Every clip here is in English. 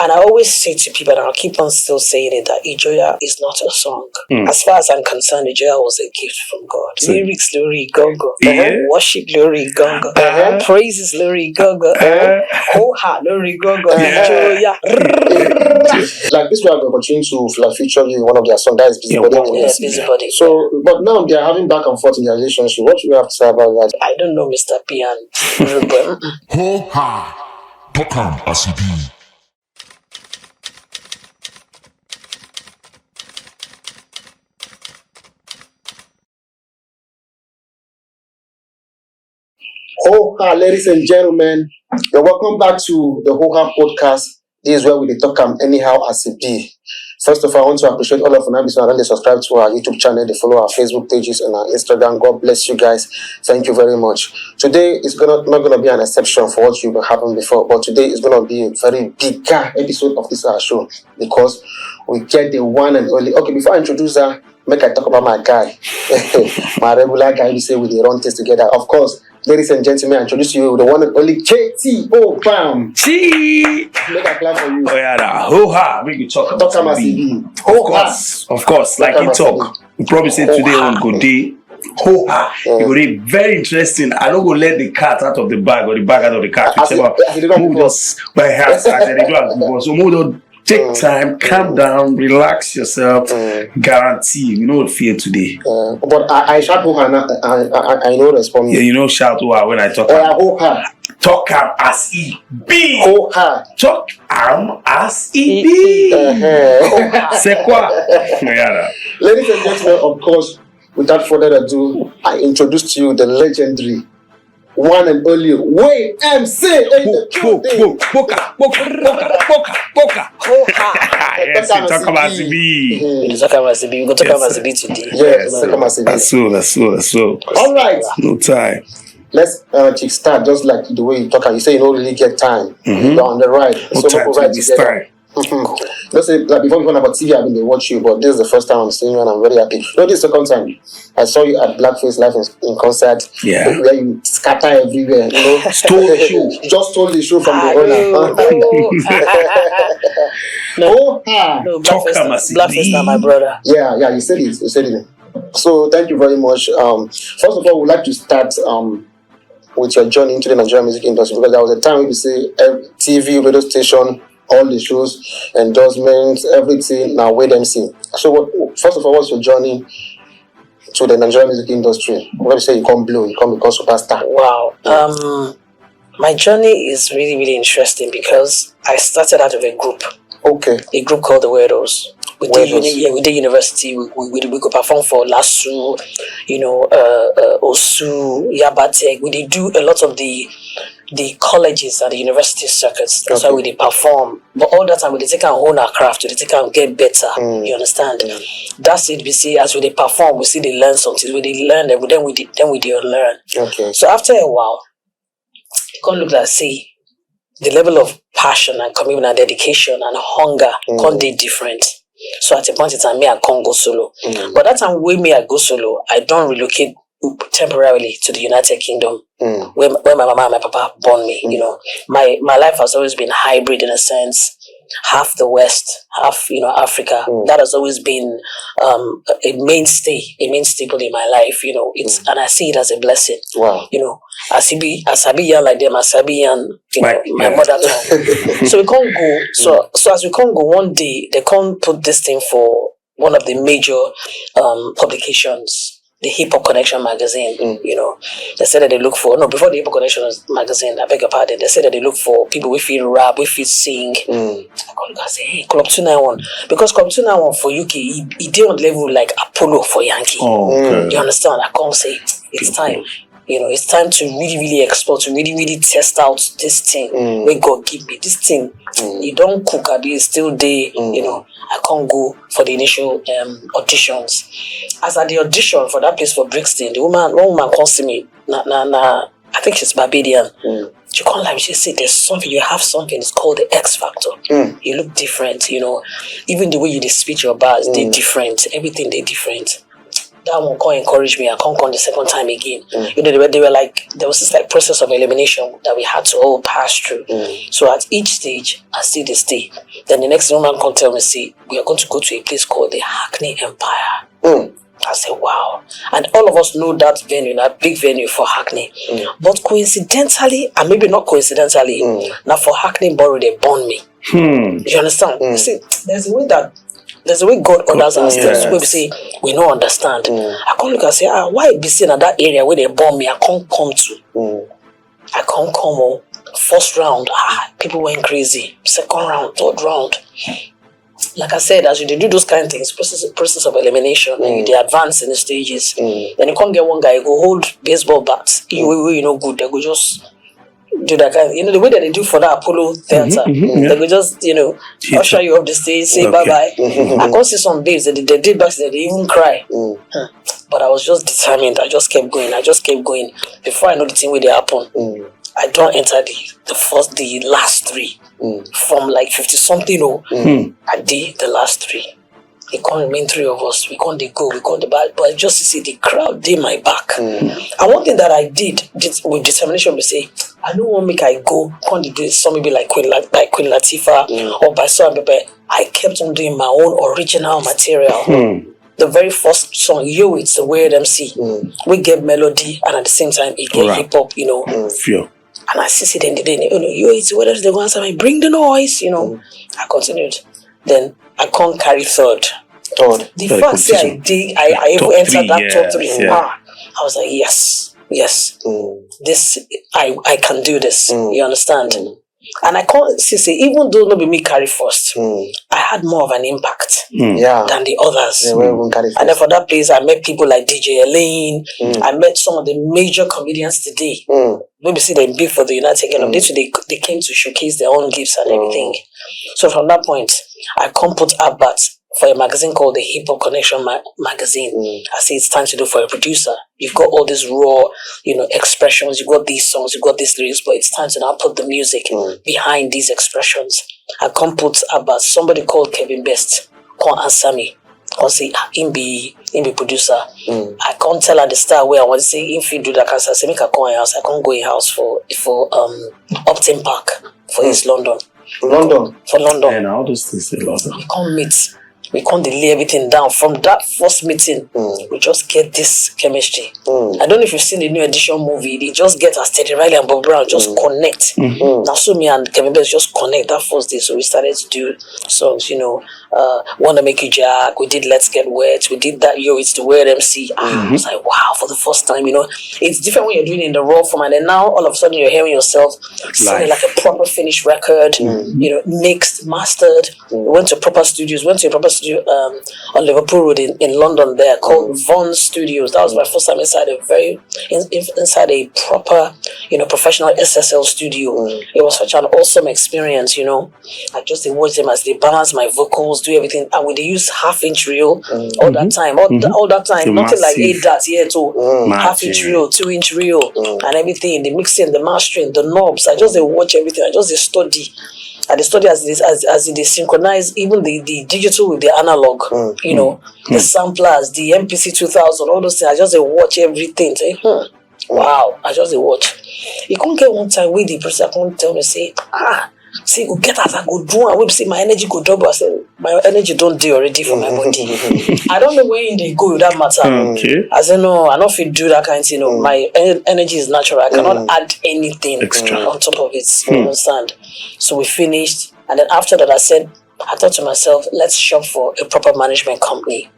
And I always say to people, and I'll keep on still saying it, that Ijoya is not a song. As far as I'm concerned, Ijoya was a gift from God. Lyrics, glory, gongo. Worship, glory, gongo. Praises, glory, gongo. Whole heart, glory, gongo. Ijoya. Like this, we have the opportunity to feature you in one of their songs. That is Busybody. Yes, Busybody. So, but now they are having back and forth in their relationship. What do you have to say about that? I don't know, Mr. P and Ho ha, Tokam ACB. Ho-ha, ladies and gentlemen, you're welcome back to the Ho-ha podcast. This is where we talk anyhow as it be. First of all, I want to appreciate all of you and they subscribe to our YouTube channel, they follow our Facebook pages and our Instagram. God bless you guys. Thank you very much. Today is not gonna be an exception for what you've been happening before, but today is gonna be a very bigger episode of this our show because we get the one and only. Okay, before I introduce her, make I talk about my guy, my regular guy. We say we run things together. Of course. Ladies and gentlemen, I introduce you the one and only KT. Bam! Chee! Make a clap for you. Oh yeah, nah. Ho-ha, make you talk about CB. Of course, like you talk. We probably say today on good day. Ho-ha. It will be very interesting. I don't go let the cat out of the bag or the bag out of the cat. Whichever. Move just by hand as they do as before. So move take time, calm down, relax yourself. Guarantee you know feel today. But I shout ho-ha. I know respond. Yeah, you know shout ho-ha when I talk. Ho-ha. Talk as e be. Ho-ha. Talk as e be. C'est quoi? Ladies and gentlemen, of course, without further ado, I introduce to you the legendary one and only Way MC. Yes, talk about CB. We talk about CB. We go talk about CB today. Yes, talk about CB. That's so. All right. No time. Let's start just like the way you talk. You say you don't really get time. You're on the ride. No time to this time. Let's say, like before we went about TV, I've been watch you, but this is the first time I'm seeing you and I'm very happy. No, this is the second time. I saw you at Blackface Live in concert. Yeah. Where you scatter everywhere, you know. Stole the show. Just stole the show from the owner. No, Blackface not my brother. Yeah, you said it. So thank you very much. First of all, we'd like to start with your journey into the Nigerian music industry because there was a time when you say TV, radio station, all the shows, endorsements, everything. Now wait and see. So, first of all, what's your journey to the Nigerian music industry? What you say you can't blow, you can't become superstar? Wow. My journey is really, really interesting because I started out of a group. Okay. A group called the Weirdos. We did university. We could perform for LASU, OSU, Yabatek. We did do a lot of the colleges and the university circuits. That's why we did perform. But all that time we did take our own craft, we did take and get better. You understand? That's it. We see as we did perform, we see they learn something. We did learn, then we did unlearn. Okay. So after a while, you can't look like the level of passion and commitment and dedication and hunger can't be different. So at a point in time, me I can't go solo. But that time when me I go solo, I don't relocate temporarily to the United Kingdom, where my mama and my papa born me. You know, my life has always been hybrid in a sense. Half the West, half Africa. That has always been a mainstay, a main staple in my life. You know, and I see it as a blessing. Wow. You know, as I be young like them, as I be young, my mother tongue. So we can't go. So as we can't go, one day they can't put this thing for one of the major publications. The Hip Hop Connection magazine, they said that they look for, before the Hip Hop Connection magazine, I beg your pardon, they said that they look for people who feel rap, who feel sing. I call I say, hey, Club 291. Because Club 291 for UK, he did on level like Apollo for Yankee. Oh, okay. You understand? I can't say, it's time. It's time to really, really explore, to really, really test out this thing. When God give me this thing, you don't cook at it, still there, I can't go for the initial auditions. As at the audition for that place for Brixton, one woman calls to me, I think she's Barbadian. She can't lie, she said, there's something, you have something, it's called the X Factor. You look different, even the way you speak your bars, they're different, everything, they're different. that one can't encourage me. I can't come the second time again. You know, they were like, there was this like process of elimination that we had to all pass through. So at each stage, I still they stay. Then the next woman come tell me, see, we are going to go to a place called the Hackney Empire. I said, wow. And all of us know that venue, that big venue for Hackney. But coincidentally, and maybe not coincidentally, now for Hackney Borough, they born me. You understand? You see, there's a way God orders our steps. Where we say, we don't understand. I can't look and say, why be seen at that area where they born me? I can't come to. I can't come. First round, people went crazy. Second round, third round. Like I said, as you do those kind of things, process of elimination, and they advance in the stages. Then you can't get one guy go hold baseball bats. You know good. They go just do that kind of, you know, the way that they do for that Apollo theater. They go just, you know, usher you up the stage, say bye bye. I can't see some babes that they did back, they even cry. But I was just determined. I just kept going. Before I know the thing where they happen. I don't enter the last three. From like 50 something, I did the last three. It can't remain three of us. We can't go, we can't back. But just to see the crowd did my back. And one thing that I did with determination was say, I don't want to make I go, can't do some maybe like Queen Latifah or by some people. I kept on doing my own original material. The very first song, Yo, it's the Weird MC. We get melody and at the same time it get hip hop, you know. And I see then Yo, it's the Weird MC. They go answer me, bring the noise, you know. I continued. Then I can't carry third. The fact that I even entered that top three. I was like, yes. This I can do this. You understand? And I can't say, even though not be me carry first, I had more of an impact than the others. And then for that place, I met people like DJ Elaine. I met some of the major comedians today. Maybe see them big for the United Kingdom. They came to showcase their own gifts and everything. So from that point, I come put adverts for a magazine called the Hip Hop Connection magazine. I say it's time to do for a producer. You've got all these raw, you know, expressions. You've got these songs. You've got these lyrics, but it's time to now put the music behind these expressions. I come put about somebody called Kevin Best. Come answer me. Come say him be producer. I can't tell her the style where I want to say if you do that. Cause I say make a come in house. I can't go in house for Upton Park for East London. For London. And all those things in London. We can't meet. We can't delay everything down. From that first meeting, we just get this chemistry. I don't know if you've seen the new edition movie. They just get as Teddy Riley and Bob Brown just connect. Now, so me and Kevin Best just connect that first day. So we started to do songs, you know, Wanna Make You Jack. We did Let's Get Wet. We did that Yo, It's the Weird MC. I was like, wow, for the first time, you know. It's different when you're doing it in the raw format. And now all of a sudden you're hearing yourself sounding like a proper finished record, you know, mixed, mastered. We went to proper studios, on Liverpool Road in London there called Vaughan Studios. That was my first time inside a proper, you know, professional SSL studio. It was such an awesome experience, you know. I just watched them as they balance my vocals, do everything, and when they use half-inch reel all that time, nothing massive. Like 8 dots here too, half-inch reel, 2-inch reel, and everything, the mixing, the mastering, the knobs. I just watch everything. I just study. I study as they synchronize even the digital with the analog, you know, the samplers, the MPC 2000, all those things. I just watch everything. Say, wow, I just watch. You can't get one time with the person can't tell me, say, see, go get as I go do, and we say my energy go double. I say my energy don't do already for my body. I don't know where they go with that matter. I say no, I don't feel do that kind of thing. You know, my energy is natural. I cannot add anything extra on top of it. You understand? So we finished, and then after that, I thought to myself, let's shop for a proper management company.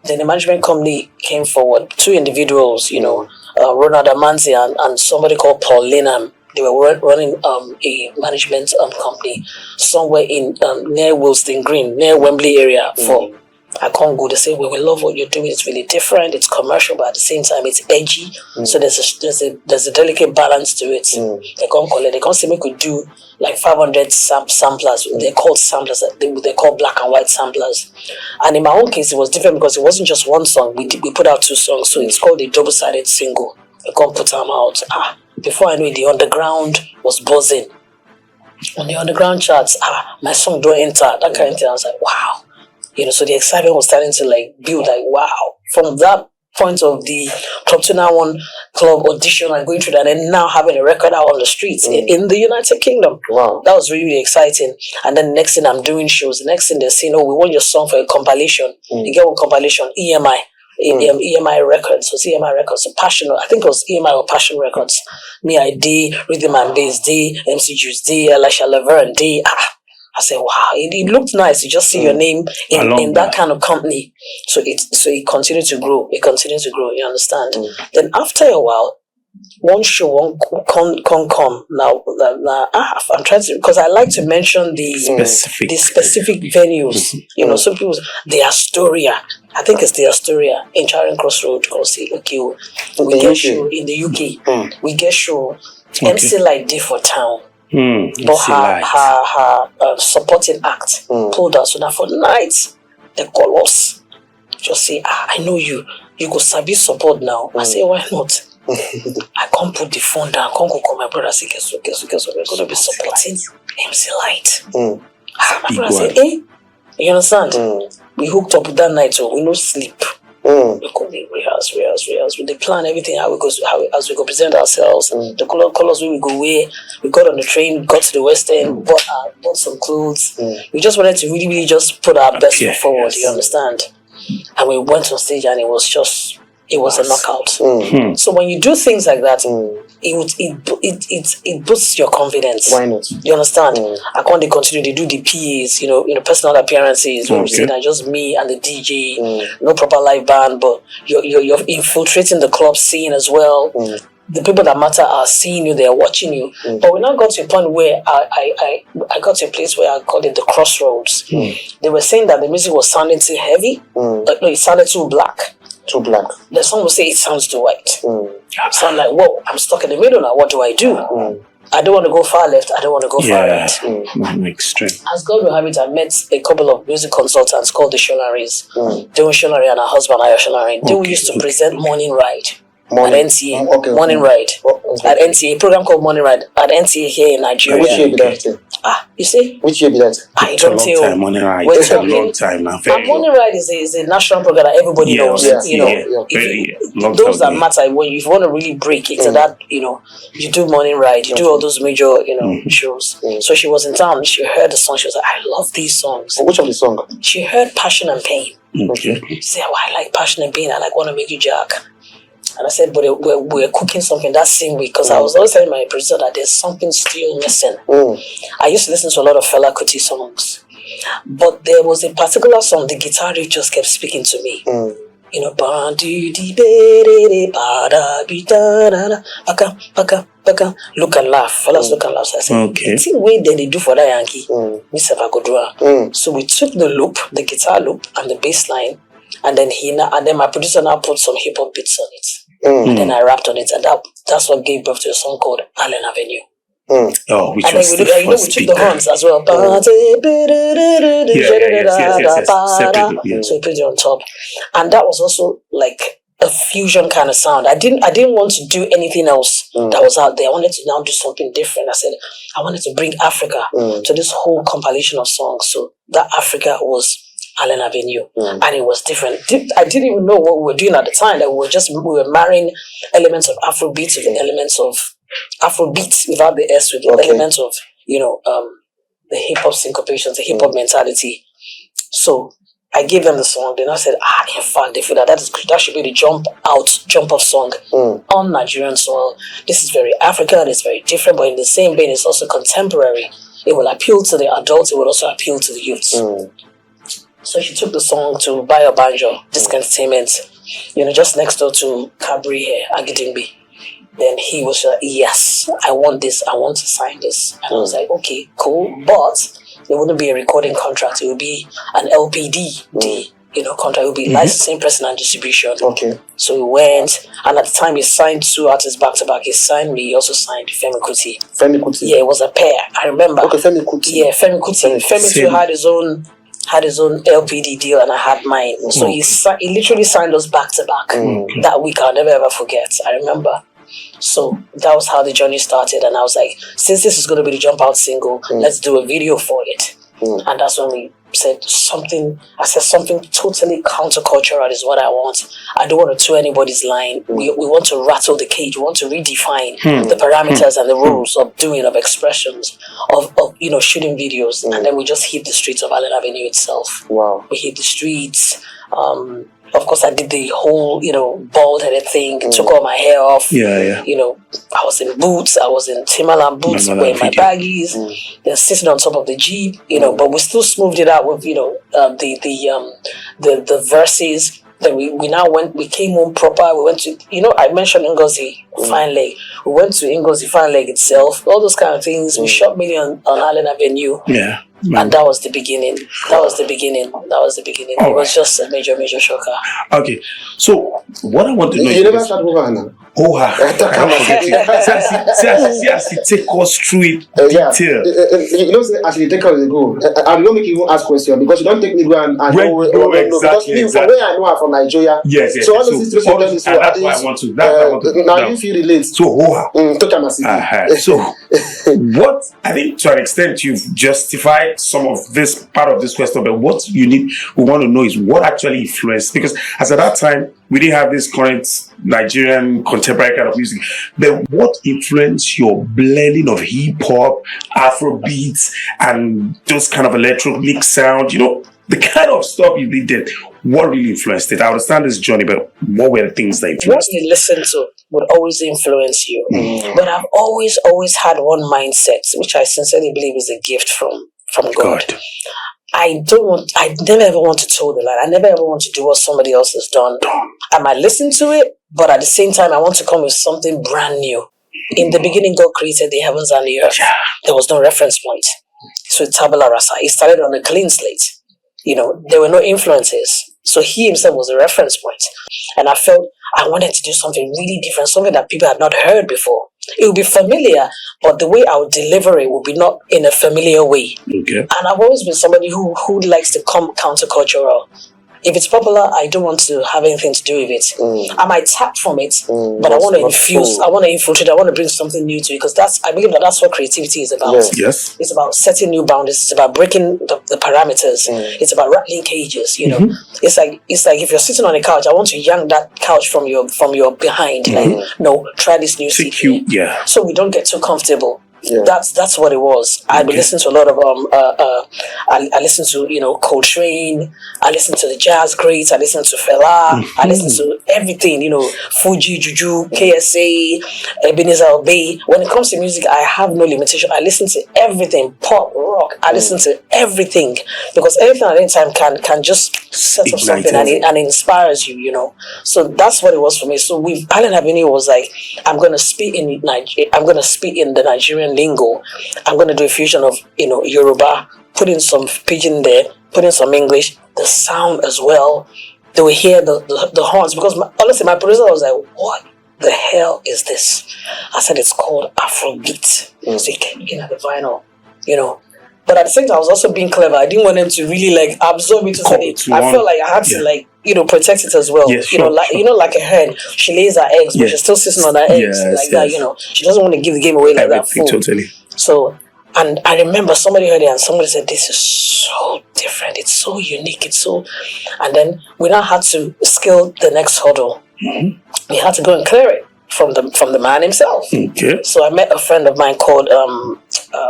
Then the management company came forward, 2 individuals, you know, Ronald Amanzi and somebody called Paul Linham. They were running a management company somewhere in near Willesden Green, near Wembley area. I can't go. They say, well, we love what you're doing. It's really different. It's commercial, but at the same time, it's edgy. So there's a delicate balance to it. They can't call it. They can't say we could do like 500 samplers. They're called samplers. They're called black and white samplers. And in my own case, it was different because it wasn't just one song. We put out 2 songs, so it's called a double-sided single. We can't put them out. Before I knew it, the underground was buzzing. On the underground charts, my song don't enter. That kind of thing. I was like, wow. You know, so the excitement was starting to like build, like, wow. From that point of the Club 291 club audition and going through that, and now having a record out on the streets in the United Kingdom. Wow. That was really, really exciting. And then next thing I'm doing shows. The next thing they're saying, oh, we want your song for a compilation. You get one compilation, EMI. EMI Records. Was EMI Records. So Passion, I think it was EMI or Passion Records. Me, I D, Rhythm and Bass D, MC Juice D, Elisha Laverne D. I said, wow, it looked nice. You just see your name in that kind of company. So it continued to grow. It continued to grow, you understand? Then after a while, one show won't come. Now, I'm trying to, because I like to mention the specific venues. You know, some people, the Astoria. I think it's the Astoria in Charing Cross Road. I'll say, okay, we get show in the UK. We get show MC Light Day for town. But her supporting act pulled us. So now for nights, they call us. Just say, I know you go sabi support now. I say, why not? I can't put the phone down. I can't go call my brother. Say, guess what? We're going to be supporting MC Light. My brother said, you understand? We hooked up that night, so we no sleep. We could rehearse. We plan everything, how we go present ourselves, the colors where we go wear. We got on the train, got to the West End, bought some clothes. We just wanted to really, really just put our best foot forward, you understand? And we went on stage and it was a knockout. So when you do things like that, it boosts your confidence. Why not? You understand? I can't continue to do the PAs, personal appearances. When you see that just me and the DJ, no proper live band, but you're infiltrating the club scene as well. The people that matter are seeing you, they are watching you. But we now got to a point where I got to a place where I called it the crossroads. They were saying that the music was sounding too heavy. No, it sounded too black. Too black. The song will say it sounds too white. So I'm like, whoa, I'm stuck in the middle now. What do I do? I don't want to go far left. I don't want to go far right. Extreme. As God will have it, I met a couple of music consultants called the Shonaris. Dewi Shonari and her husband, Aya Shonari. They used to present Morning Ride. At NTA, Morning Ride at NTA, program called Morning Ride at NTA here in Nigeria. Which year be that? You see? Which year be that? I don't It's a long time, Morning Ride. We're It's a talking, long time now. And Morning Ride is a national program that everybody knows. Those that matter, when you want to really break into that, you do Morning Ride, you do all those major, shows. So she was in town, she heard the song, she was like, I love these songs. Which of the song? She heard Passion and Pain. Okay. She said, I like Passion and Pain, I like Wanna Make You Jack. And I said, but we're cooking something that same week, because I was always telling my producer that there's something still missing. I used to listen to a lot of Fela Kuti songs, but there was a particular song, the guitar riff just kept speaking to me. Look and laugh. Fellas look and laugh. So I said, the thing way they do for that Yankee, I could do. So we took the loop, the guitar loop, and the bass line. And then my producer now put some hip hop beats on it. And then I rapped on it, and that's what gave birth to a song called Allen Avenue. Which and was then we took the horns as well. Yes. So we put it on top. And that was also like a fusion kind of sound. I didn't want to do anything else that was out there. I wanted to now do something different. I said I wanted to bring Africa to this whole compilation of songs. So that Africa was Allen Avenue, and it was different. I didn't even know what we were doing at the time. That we were marrying elements of Afrobeat with elements of Afrobeat without the S, with elements of the hip hop syncopations, the hip hop mentality. So I gave them the song. Then I said, in fact, they feel that should be the jump off song on Nigerian soil. This is very African. It's very different, but in the same vein, it's also contemporary. It will appeal to the adults. It will also appeal to the youths. So she took the song to Bayo Banjo, Disc Entertainment, just next door to Cabri here, Agidingbi. Then he was like, yes, I want this, I want to sign this. And I was like, okay, cool, but it wouldn't be a recording contract, it would be an LPD contract, it would be licensing, pressing and distribution. Okay. So we went, and at the time he signed 2 artists back to back. He signed me, he also signed Femi Kuti. Femi Kuti? Yeah, it was a pair, I remember. Okay, Femi Kuti. Yeah, Femi Kuti. Femi too had his own LPD deal, and I had mine. So he literally signed us back to back. That week I'll never ever forget. I remember. So that was how the journey started, and I was like, since this is going to be the jump out single, let's do a video for it. And that's when we said something totally countercultural is what I want. I don't want to toe anybody's line. We want to rattle the cage. We want to redefine the parameters and the rules of expressions, of shooting videos. And then we just hit the streets of Allen Avenue itself. Wow. We hit the streets. Of course, I did the whole, bald-headed thing, took all my hair off. Yeah. I was in boots, I was in Timberland boots, wearing my baggies, then sitting on top of the Jeep, but we still smoothed it out with, the verses. Then we came home proper. We went to, I mentioned Ngozi Fine Leg. We went to Ngozi Fine Leg itself, all those kind of things. We shot million on Allen Avenue. Yeah. And that was the beginning. It was just a major, major shocker. Okay. So, what I want to know You never started Hoha. Hoha. See, take us through it detail. As you take us go, I'm not making you ask questions because you don't take me go and know. Exactly. From where I know I'm from Nigeria. Yes. So all those things that's why I want to. Now you feel relate. So Hoha. So, what I think to an extent you've justified some of this part of this question, but what we want to know is what actually influenced, because as at that time we didn't have this current Nigerian contemporary kind of music, but what influenced your blending of hip-hop, Afrobeat, and those kind of electronic sound, the kind of stuff you did, what really influenced it? I understand this journey, but what were the things that influenced it? What you listen to would always influence you. But I've always had one mindset, which I sincerely believe is a gift from God. I never ever want to toe the line. I never ever want to do what somebody else has done. I might listen to it, but at the same time, I want to come with something brand new. In the beginning, God created the heavens and the earth. There was no reference point. So tabula rasa. He started on a clean slate. There were no influences. So he himself was a reference point. And I felt I wanted to do something really different, something that people had not heard before. It would be familiar, but the way I would deliver it would be not in a familiar way. Okay. And I've always been somebody who likes to come countercultural. If it's popular, I don't want to have anything to do with it. I might tap from it, but I want to infuse, I want to infiltrate, I want to bring something new to it, because I believe that's what creativity is about. Yes. It's about setting new boundaries. It's about breaking the parameters. It's about rattling cages. It's like if you're sitting on a couch, I want to yank that couch from your behind. No, try this new seat. So we don't get too comfortable. Yeah. That's what it was. I've been listening to a lot of I listened to Coltrane, I listened to the jazz greats, I listened to Fela, I listened to everything, Fuji, Juju, KSA, Ebenezer Obey. When it comes to music, I have no limitation. I listen to everything, pop, rock. I listen to everything, because everything at any time can just set up something and it inspires you. So that's what it was for me. So Allen Avenue was like, I'm gonna speak in the Nigerian lingo. I'm going to do a fusion of Yoruba, put in some pidgin there, put in some English, the sound as well. They will hear the horns, because honestly my producer was like, what the hell is this? I said it's called Afrobeat. So you can get the vinyl, but at the same time I was also being clever. I didn't want them to really absorb it to say it. I felt like I had to protect it as well. Yes, sure. Like a hen, she lays her eggs, but she's still sitting on her eggs that. She doesn't want to give the game away like that. Totally. So, and I remember somebody heard it and somebody said, "This is so different. It's so unique. It's so." And then we now had to scale the next hurdle. We had to go and clear it from the man himself. Okay. So I met a friend of mine called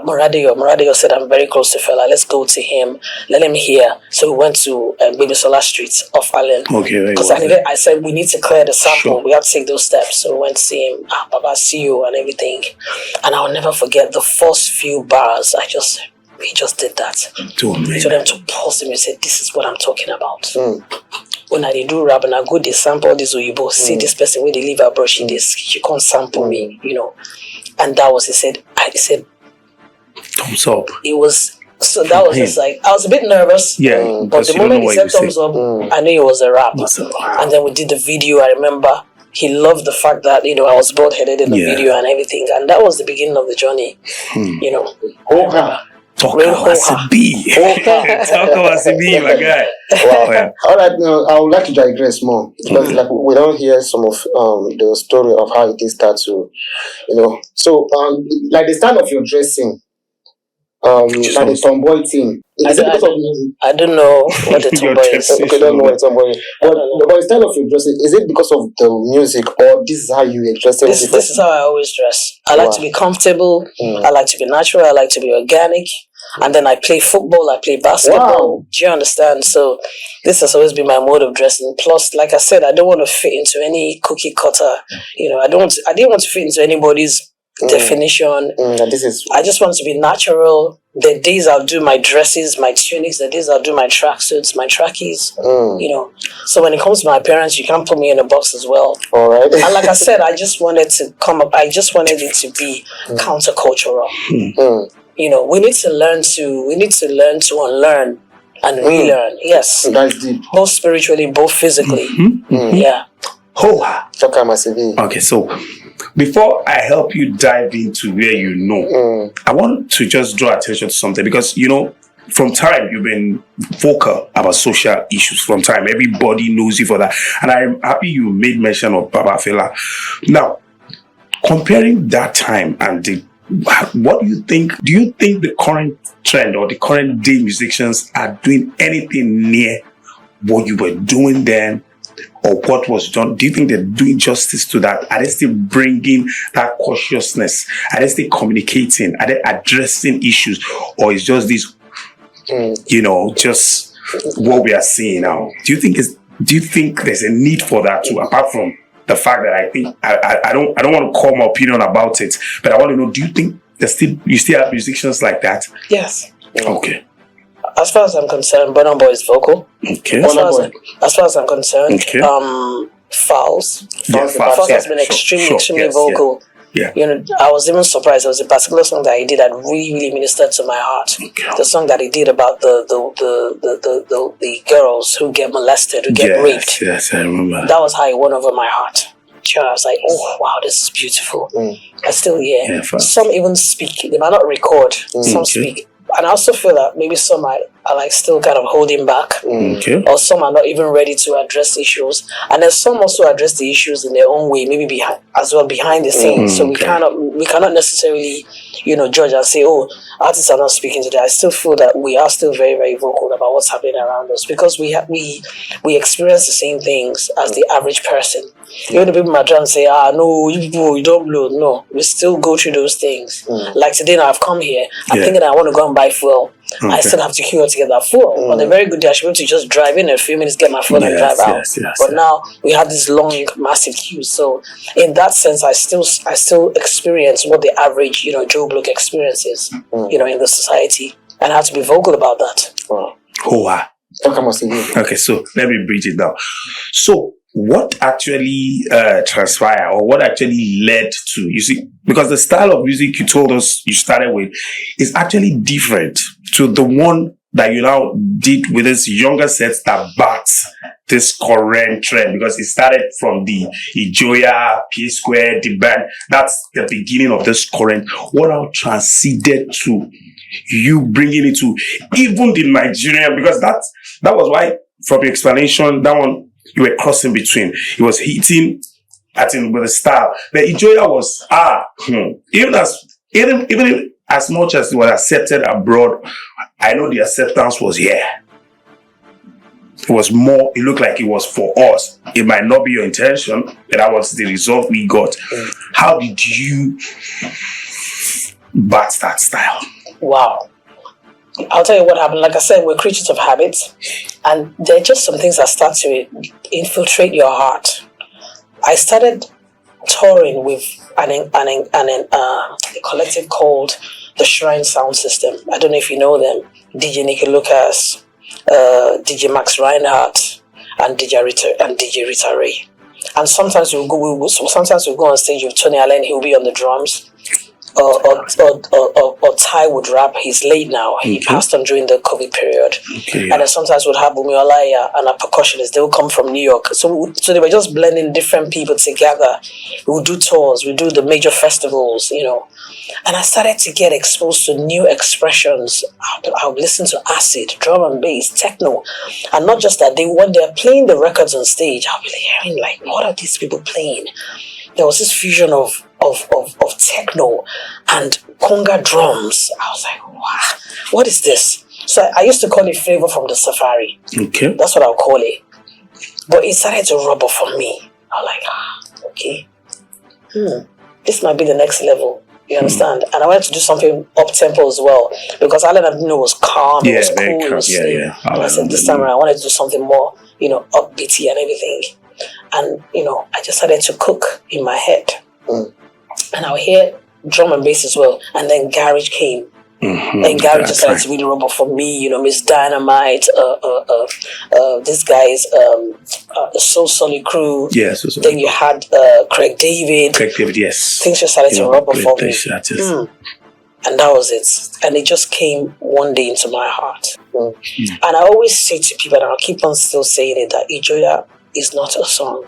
Moradio. Moradio said, I'm very close to Fela. Let's go to him. Let him hear. So we went to Baby Solar Street off Allen. Okay. Because I said, we need to clear the sample. Sure. We have to take those steps. So we went to see him. Baba, see you and everything. And I'll never forget the first few bars. He just did that. So them to pause him and say, this is what I'm talking about. When I do rap and I go, they sample this Oyibo. See this person, when they leave her brush, she can't sample me, And that was, he said, thumbs up. It was, so that was just like, I was a bit nervous. Yeah. But the moment he said thumbs up, I knew it was a rap. And then we did the video. I remember he loved the fact that, I was bald-headed in the video and everything. And that was the beginning of the journey, Talk about CB. Talk about CB, my guy. Wow. Yeah. All right, now I would like to digress more, because we don't hear some of the story of how it started to, So the style of your dressing, like the tomboy thing. Is it because of music? I don't know what the tomboy is. Okay, don't know what tomboy is. But instead of your dressing, is it because of the music or this is how you dress? This is how I always dress. I like to be comfortable. I like to be natural. I like to be organic. And then I play football. I play basketball. Wow. Do you understand? So this has always been my mode of dressing. Plus, like I said, I don't want to fit into any cookie cutter. I didn't want to fit into anybody's definition. I just want to be natural. The days I'll do my dresses, my tunics, the days I'll do my tracksuits, my trackies. So when it comes to my appearance, you can't put me in a box as well. All right. And like I said, I just wanted to come up. I just wanted it to be countercultural. We need to learn to unlearn and relearn. Yes. That's deep. Both spiritually, both physically. Yeah. Okay, so before I help you dive into where I want to just draw attention to something because, from time you've been vocal about social issues. From time, everybody knows you for that. And I'm happy you made mention of Baba Fela. Now, comparing that time and what do you think? Do you think the current trend or the current day musicians are doing anything near what you were doing then? Or what was done? Do you think they're doing justice to that? Are they still bringing that cautiousness? Are they still communicating? Are they addressing issues? Or is just this, just what we are seeing now? Do you think there's a need for that too? Apart from the fact that I think I don't want to call my opinion about it, but I want to know: do you think you still have musicians like that? Yes. Okay. As far as I'm concerned, Burna Boy is vocal. Okay. As far as I'm concerned, Fowls. Fowls has been extremely vocal. Yeah. I was even surprised. There was a particular song that he did that really ministered to my heart. Okay. The song that he did about the girls who get molested, who get raped. Yes, I remember. That was how it went over my heart. I was like, oh wow, this is beautiful. I still some even speak. They might not record. Some speak. And I also feel that maybe some are like still kind of holding back, or some are not even ready to address issues, and then some also address the issues in their own way, maybe behind the scenes. So we cannot necessarily, judge and say, oh, artists are not speaking today. I still feel that we are still very, very vocal about what's happening around us because we experience the same things as the average person. The people might try and say, no, you people, you don't blow. No, we still go through those things. Like today now I've come here, I'm thinking I want to go and buy fuel. I still have to queue to get that fuel. On a very good day, I should be able to just drive in a few minutes, get my fuel and drive out. But now we have this long, massive queue. So in that sense, I still experience what the average, Joe Bloke experiences, in the society, and I have to be vocal about that. Okay, so let me bridge it down. So what actually transpired or what actually led to, you see, because the style of music you told us you started with is actually different to the one that you now did with this younger sets that bats this current trend, because it started from the Ijoya, P-Square, the band. That's the beginning of this current. What now transcended to you bringing it to even the Nigerian, because that was why from your explanation, that one, you were crossing between. It was hitting, with a style. The Ijoya was, even as much as it was accepted abroad, I know the acceptance was here. It was more, it looked like it was for us. It might not be your intention, but that was the result we got. How did you bat that style? Wow. I'll tell you what happened. Like I said, we're creatures of habits, and there are just some things that start to infiltrate your heart. I started touring with a collective called the Shrine Sound System. I don't know if you know them. DJ Nicky Lucas, DJ Max Reinhardt, and DJ Rita Ray. And sometimes we'll go on stage with Tony Allen. He'll be on the drums. Or Ty would rap. He's late now. He passed on during the COVID period. And then sometimes we'd have Bumi Olaya and a percussionist. They would come from New York. So they were just blending different people together. We would do tours. We do the major festivals, And I started to get exposed to new expressions. I would listen to acid, drum and bass, techno. And not just that, when they're playing the records on stage, I'll be hearing what are these people playing? There was this fusion of of techno and conga drums. I was like, wow, what is this? So I used to call it Flavor from the Safari. Okay. That's what I'll call it. But it started to rub off on me. I was like, okay. This might be the next level. You understand? And I wanted to do something up-tempo as well. Because Island Avenue was calm, it was cool, very it calm. was Yeah. and I said this time around I wanted to do something more, upbeaty and everything. And, I just started to cook in my head. And I would hear drum and bass as well. And then garage came. And garage just started to really rub off for me, Miss Dynamite, this guy's So Solid Crew. Yes. Then you had Craig David. Yes. Things just started to rub off for me. And that was it. And it just came one day into my heart. And I always say to people, and I'll keep on still saying it, that Ijoya is not a song.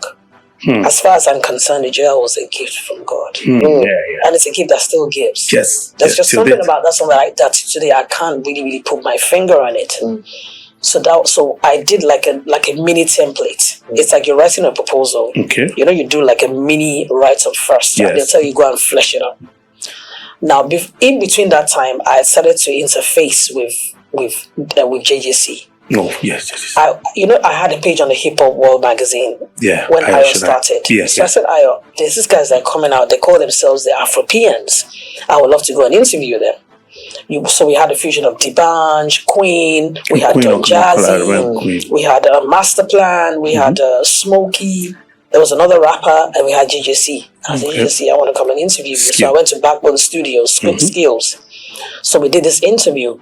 As far as I'm concerned, Ijoya was a gift from God. And it's a gift that still gives. Yes. There's just something about that song that today I can't really put my finger on it. So I did like a mini template. It's like you're writing a proposal. Okay. You do like a mini write-up first. Yes. And they'll tell you go and flesh it up. Now, in between that time, I started to interface with JJC. Oh, yes. I had a page on the Hip Hop World magazine when Ayo started. So I said, Ayo, there's these guys that are coming out. They call themselves the Afropeans. I would love to go and interview them. So we had a fusion of D'banj, Queen, we had Don Jazzy, we had Master Plan, we had Smokey. There was another rapper, and we had JJC. I said, JJC, I want to come and interview you. So I went to Backbone Studios, Skills. So we did this interview.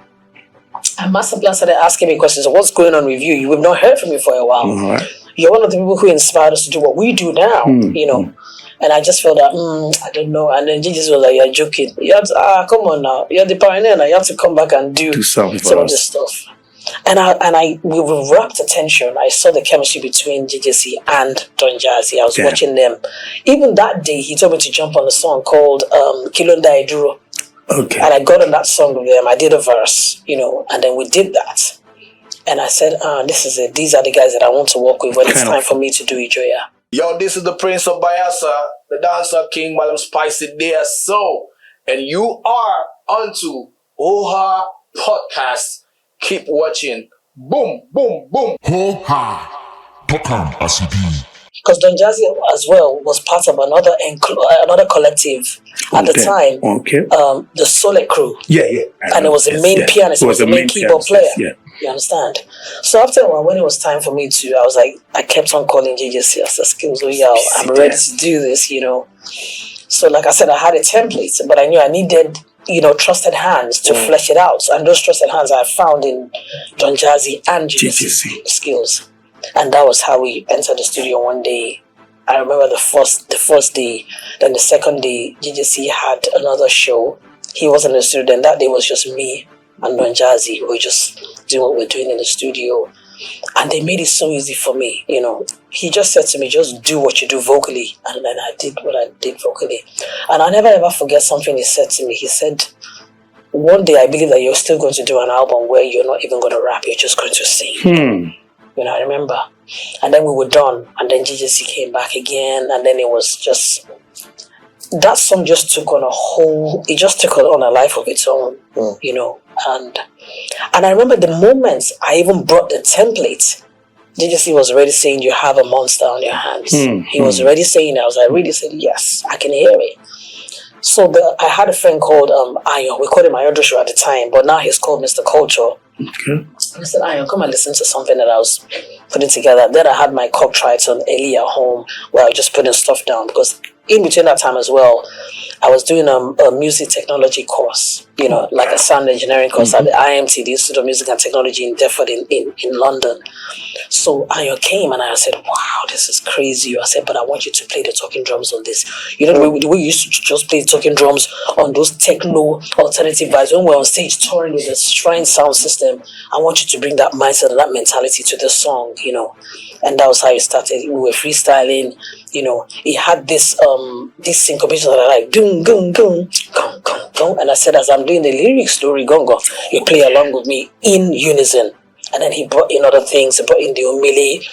And Master Plan started asking me questions. What's going on with you? We've not heard from you for a while. You're one of the people who inspired us to do what we do now, And I just felt that, I don't know. And then Jesus was like, you're joking. You have to, come on now. You're the pioneer now. You have to come back and do some of this stuff. And we wrapped attention. I saw the chemistry between JJC and Don Jazzy. I was watching them. Even that day, he told me to jump on a song called Kilonda Eduro. Okay. And I got on that song with them. I did a verse, and then we did that. And I said, this is it. These are the guys that I want to work with when it's time for me to do Ijoya. Yo, this is the Prince of Bayelsa, the dancer king, Malam Spicy there. So, and you are onto Oha Podcast. Keep watching. Boom, boom, boom. Ho-ha, Tokam ACB. Because Don Jazzy as well was part of another collective at the time. Okay. The Solid Crew. Yeah. And it was the main pianist, it was the main keyboard player. Yeah. You understand? So after a while, when it was time for me to, I was like, I kept on calling JJC. I said, Skills, I'm ready to do this, So like I said, I had a template, but I knew I needed, trusted hands to flesh it out. And those trusted hands I found in Don Jazzy and JJC Skills. And that was how we entered the studio one day. I remember the first day, then the second day, JJC had another show. He wasn't in the studio, then that day was just me and Don Jazzy. We were just doing what we're doing in the studio. And they made it so easy for me, He just said to me, just do what you do vocally. And then I did what I did vocally. And I'll never ever forget something he said to me. He said, one day I believe that you're still going to do an album where you're not even going to rap, you're just going to sing. I remember. And then we were done. And then JJC came back again. And then it was just, that song just took on a life of its own, And I remember the moments I even brought the template. JJC was already saying, you have a monster on your hands. He was already saying, I really said, yes, I can hear it. So I had a friend called Ayo. We called him Ayodosho at the time, but now he's called Mr. Culture. Okay. I said, Ayo, come and listen to something that I was putting together. Then I had my Cobb Triton Eli at home where I was just putting stuff down, because in between that time as well, I was doing a music technology course, like a sound engineering course at the IMT, the Institute of Music and Technology in Deptford in London. So Ayo came and I said, wow, this is crazy. I said, but I want you to play the talking drums on this. The way we used to just play talking drums on those techno alternative vibes when we're on stage touring with the Shrine sound system. I want you to bring that mindset and that mentality to the song, And that was how it started. We were freestyling, It had this syncopation that I like, doom, goom, goom, gong, gong, gong. And I said, as I'm doing the lyrics story, gong, gong, you play along with me in unison. And then he brought in other things. He brought in the omele,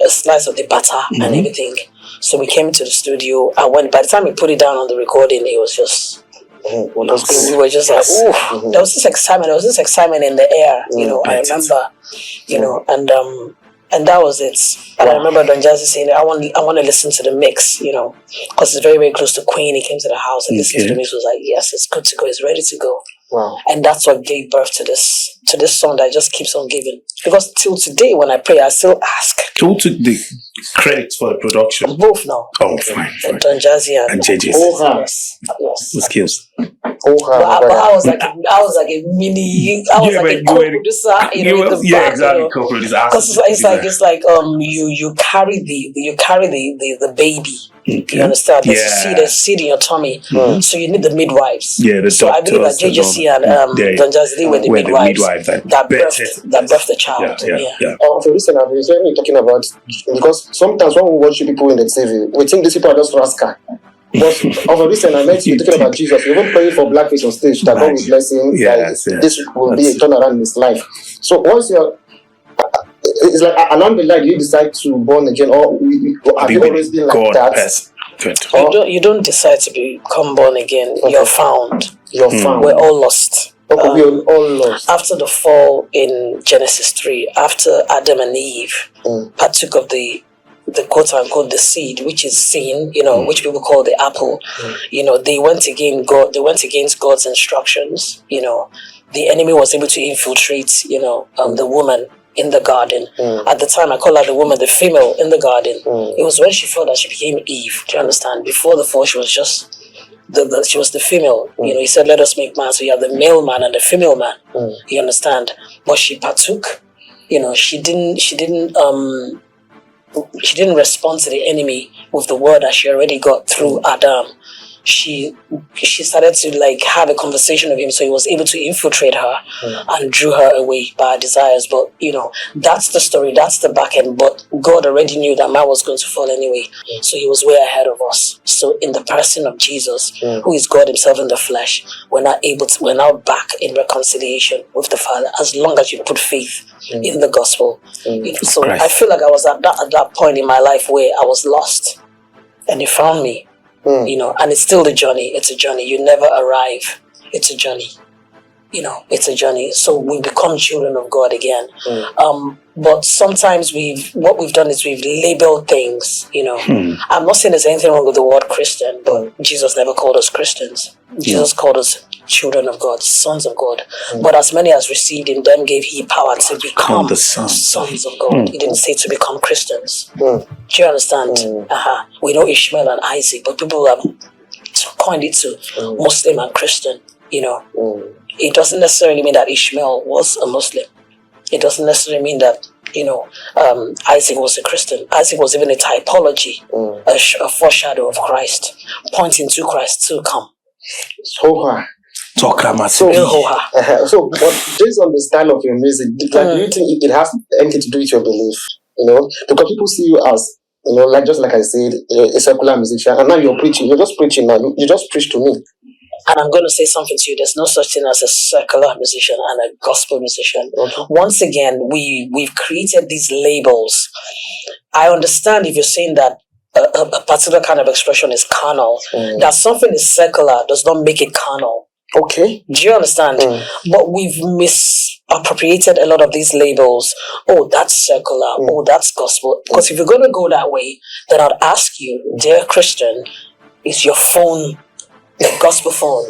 a slice of the butter and everything. So we came to the studio. By the time we put it down on the recording, it was just. We were just like, ooh, there was this excitement in the air, I remember, and that was it. And I remember Don Jazzy saying, I want to listen to the mix, because it's very, very close to Queen. He came to the house and listened to the mix. Was like, yes, it's good to go. It's ready to go. Wow. And that's what gave birth to this song that just keeps on giving. Because till today, when I pray, I still ask. Who took the credit for the production? Both now. Oh, fine. Don Jazzy and JJ. Yes. The skills. But I was like a mini. I was like a co-producer, exactly. Co-producer. Because it's like you carry the baby. You understand? There's a seed in your tummy, so you need the midwives. Yeah, the so I believe that JJC and Don Jazzy were the midwives that birthed the child. Yeah. For listen, I've been hearing you talking about, because sometimes when we watch people in the TV, we think these people are just rascal. But of a recent, I met you talking about Jesus. We were praying for blackface on stage that God will bless him. This will be a turnaround in his life. So once you're, it's like along the line, you decide to born again, or have you always been like that? You don't decide to become born again. Okay. You're found. We're all lost. Okay, we're all lost. After the fall in Genesis 3, after Adam and Eve partook of the quote unquote the seed, which is sin, which people call the apple, they went against God's instructions. The enemy was able to infiltrate, the woman in the garden. At the time, I call her the woman, the female in the garden. It was when she fell that she became Eve. Do you understand? Before the fall, she was just she was the female. He said, "Let us make man." So you have the male man and the female man. You understand? But she partook. She didn't respond to the enemy with the word that she already got through Adam. She started to have a conversation with him, so he was able to infiltrate her and drew her away by her desires. But that's the story, that's the back end. But God already knew that man was going to fall anyway, so he was way ahead of us. So in the person of Jesus, who is God himself in the flesh, we're now back in reconciliation with the Father, as long as you put faith in the gospel. So Christ. I feel like I was at that point in my life where I was lost, and he found me. And it's still the journey. It's a journey. You never arrive. It's a journey. It's a journey. So we become children of God again. But sometimes what we've done is we've labeled things. I'm not saying there's anything wrong with the word Christian, but Jesus never called us Christians. Jesus called us children of God, sons of God. But as many as received him, them gave he power to become the sons of God. He didn't say to become Christians. Do you understand? We know Ishmael and Isaac, but people have coined it to Muslim and Christian. It doesn't necessarily mean that Ishmael was a Muslim. It doesn't necessarily mean that Isaac was a Christian. Isaac was even a typology, a foreshadow of Christ, pointing to Christ to come. So, but based on the style of your music, do you think it has anything to do with your belief? Because people see you as, just like I said, a secular musician, and now you're preaching. You're just preaching now. You just preach to me. And I'm going to say something to you. There's no such thing as a secular musician and a gospel musician. Once again, we've created these labels. I understand if you're saying that a particular kind of expression is carnal, that something is secular does not make it carnal. Okay. Do you understand? But we've misappropriated a lot of these labels. Oh, that's secular. Oh, that's gospel. Because if you're going to go that way, then I'd ask you, dear Christian, is your phone a gospel phone?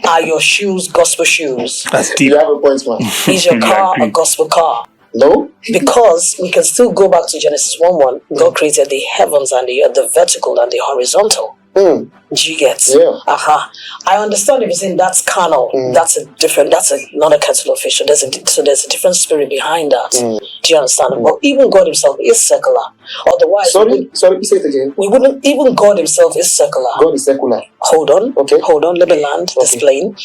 Are your shoes gospel shoes? That's deep. You have a point, man. Is your car a gospel car? No. Because we can still go back to Genesis 1:1. God created the heavens and the earth, the vertical and the horizontal. Do you get? Yeah. I understand if you're saying that's carnal. That's not a kettle of fish. So there's a different spirit behind that. Do you understand? But even God himself is secular. Otherwise, sorry, say it again. We wouldn't. Even God himself is secular. God is secular. Hold on. Okay. Hold on. Let me land this plane.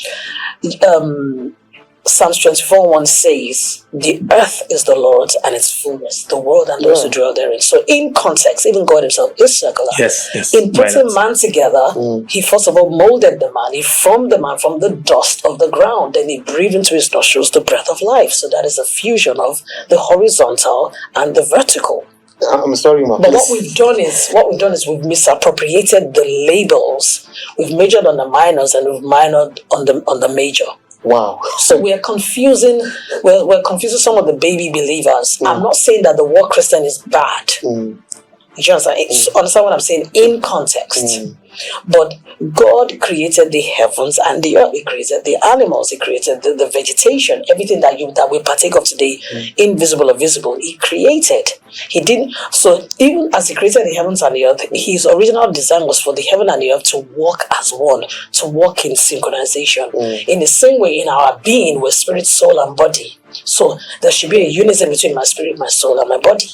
Psalms 24:1 says, "The earth is the Lord's and its fullness, the world and those who dwell therein." So, in context, even God himself is secular. Yes. In putting man together, he first of all molded the man. He formed the man from the dust of the ground. Then he breathed into his nostrils the breath of life. So that is a fusion of the horizontal and the vertical. I'm sorry, ma. But what we've done is we've misappropriated the labels. We've majored on the minors and we've minored on the major. Wow. So we're confusing some of the baby believers. I'm not saying that the word Christian is bad. You understand? Understand what I'm saying in context. But God created the heavens and the earth. He created the animals. He created the vegetation. Everything that we partake of today, invisible or visible, He created. He didn't. So even as He created the heavens and the earth, His original design was for the heaven and the earth to work as one, to work in synchronization. In the same way, in our being, we're spirit, soul, and body. So there should be a unison between my spirit, my soul, and my body.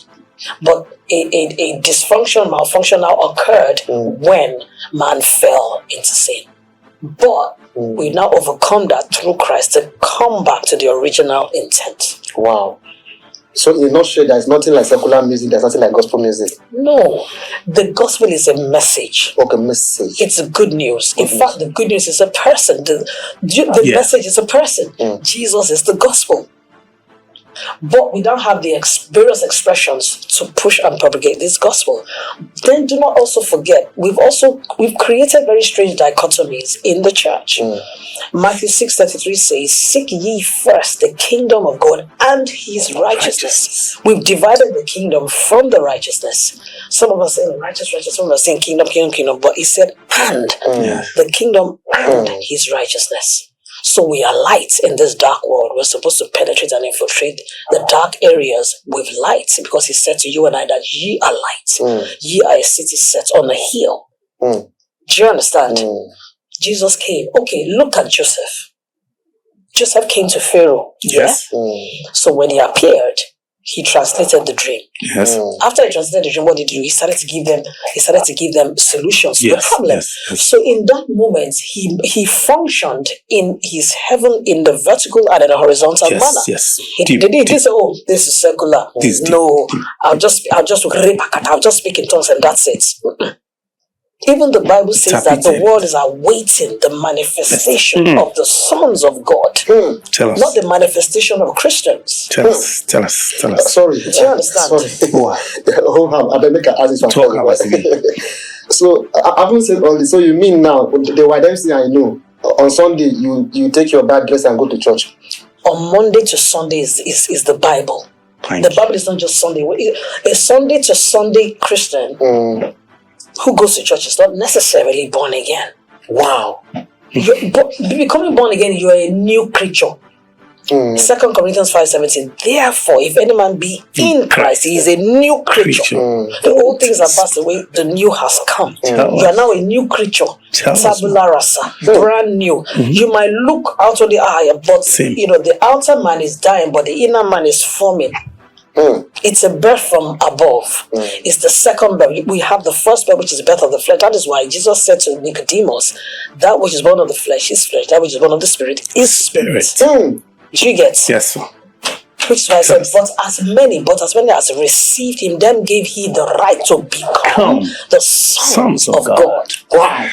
But a dysfunction, malfunction now occurred when man fell into sin. But we now overcome that through Christ to come back to the original intent. Wow. So in a nutshell, there's nothing like secular music, there's nothing like gospel music. No. The gospel is a message. Okay, message. It's good news. In fact, the good news is a person. The message is a person. Jesus is the gospel. But we don't have the various expressions to push and propagate this gospel. Then do not also forget, we've created very strange dichotomies in the church. Matthew 6:33 says, "Seek ye first the kingdom of God and His righteousness." We've divided the kingdom from the righteousness. Some of us saying righteous, some of us saying kingdom. But He said, "And the kingdom and His righteousness." So we are light in this dark world. We're supposed to penetrate and infiltrate the dark areas with light, because He said to you and I that ye are light. Ye are a city set on a hill. Do you understand? Jesus came. Okay, look at Joseph. Joseph came to Pharaoh. Yes. So when he appeared, he translated the dream. Yes. After he translated the dream, what did he do? He started to give them solutions to the problem. So in that moment, he functioned in his heaven in the vertical and in the horizontal manner. Yes. He didn't say, "Oh, this is circular." No, I'll just speak in tongues and that's it. Even the Bible says that the world is awaiting the manifestation of the sons of God. Tell us. Not the manifestation of Christians. Tell us. Sorry. Do you understand? I better make an answer. Talk about it. So I haven't said all this. So you mean now the white MC I know on Sunday you take your bad dress and go to church? On Monday to Sunday is the Bible. The Bible is not just Sunday. A Sunday to Sunday Christian who goes to church is not necessarily born again. Wow. Becoming born again, you are a new creature. 2 Corinthians 5:17. Therefore, if any man be in Christ, he is a new creature. The old things are passed away, the new has come. You are now a new creature. Tabula rasa, brand new. You might look outwardly higher, but the outer man is dying, but the inner man is forming. It's a birth from above. It's the second birth. We have the first birth, which is the birth of the flesh. That is why Jesus said to Nicodemus, "That which is born of the flesh is flesh. That which is born of the spirit is spirit." Do you get? Yes, sir. Which is why I said, but as many as received Him, them gave He the right to become the sons of God. Wow.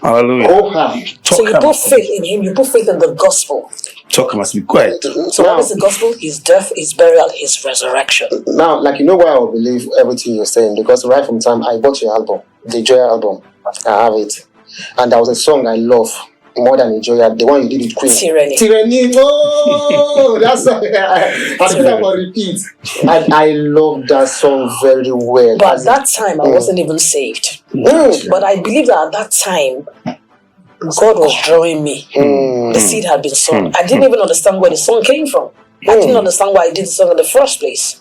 Hallelujah. So you put faith in Him. You put faith in the gospel. Talk must be quiet. So what is the gospel? His death, His burial, His resurrection. Now, like why I will believe everything you're saying, because right from time I bought your album, the Ijoya album. I have it. And there was a song I love more than Ijoya, the one you did with Queen. Tyranny. Oh, that's song. I think I'm going to repeat. And I love that song very well. But at that time, I wasn't even saved. But I believe that at that time, God was drawing me. The seed had been sown. I didn't even understand where the song came from. I didn't understand why I did the song in the first place.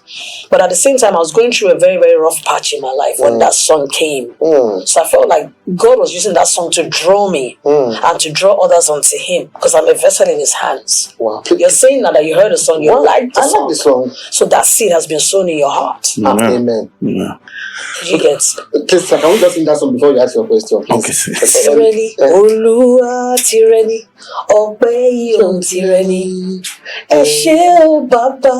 But at the same time, I was going through a very, very rough patch in my life when that song came. So I felt like God was using that song to draw me and to draw others onto Him, because I'm a vessel in His hands. Wow. You're saying now that you heard the song, you like the song. I like the song. So that seed has been sown in your heart. Amen. You get? Please, can we just sing that song before you ask your question, please? Okay. Tyranny, Olúwa tyranny, ọpẹ́ yóò tyranny, ẹ ṣé o Baba,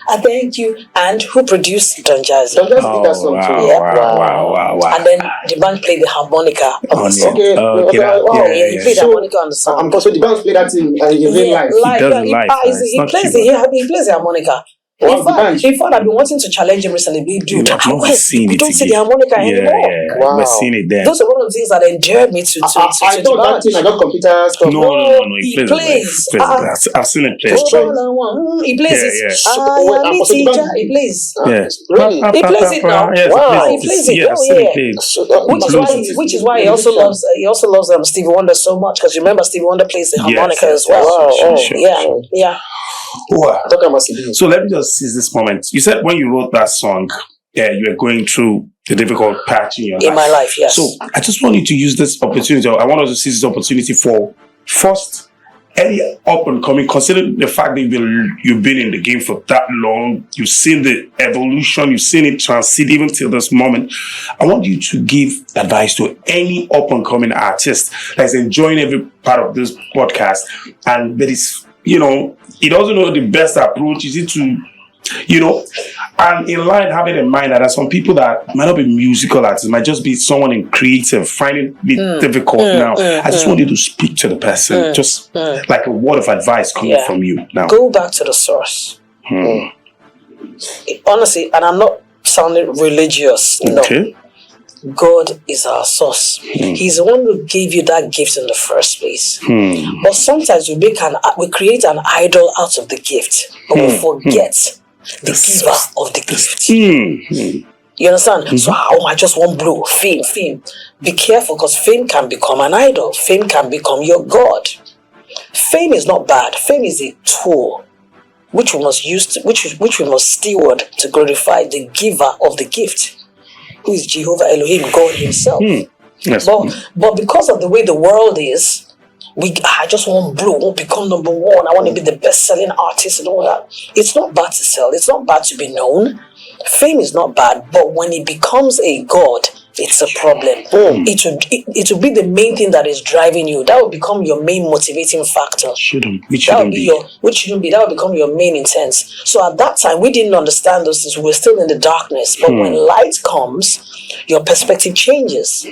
I thank you. And who produced Don Jazzy? Don Jazzy did that song too. Wow. And then the band played the harmonica on the song. Okay. He played the harmonica on the song. So the band played that in real life. He plays the harmonica. Wow, the band. In fact, I've been wanting to challenge him recently. We do. I've not seen We it don't see the again. harmonica anymore. Yeah. Wow. We're seeing it there. Those are one of the things that endeared me to I thought that the thing, I got computer stuff. No. he plays. I've seen it play. He plays it. Wait, I'm also the band. He plays. Yeah. Really? He plays it now. Yes, Wow. He plays it. Yeah, I've seen it play. So, Which is why he also loves Stevie Wonder so much, because remember Stevie Wonder plays the harmonica as well. Wow. Yeah. Wow. Talk about CD. So let me just seize this moment. You said when you wrote that song, you were going through the difficult patch in your life. In my life, yes. So I just want you to use this opportunity. I want us to seize this opportunity for first any up and coming. Considering the fact that you've been in the game for that long, you've seen the evolution, you've seen it transit even till this moment. I want you to give advice to any up and coming artist that's enjoying every part of this podcast, and that is, he doesn't know the best approach. Is it to, and in line, having in mind that there are some people that might not be musical artists, might just be someone in creative, finding it difficult now. I just want you to speak to the person, just like a word of advice coming from you now. Go back to the source. Honestly, and I'm not sounding religious. Okay. No. God is our source. He's the one who gave you that gift in the first place. But sometimes we create an idol out of the gift, but we forget the giver of the gift. You understand? So I just want blue, fame. Be careful, because fame can become an idol. Fame can become your God. Fame is not bad. Fame is a tool which we must use which we must steward to glorify the giver of the gift, who is Jehovah Elohim, God himself. Yes. But because of the way the world is, I just want blue, I want to become number one, I want to be the best-selling artist and all that. It's not bad to sell, it's not bad to be known. Fame is not bad, but when it becomes a god, it's a problem. It will be the main thing that is driving you. That will become your main motivating factor. Which shouldn't be. That will become your main intent. So at that time, we didn't understand those things. We were still in the darkness. But when light comes, your perspective changes.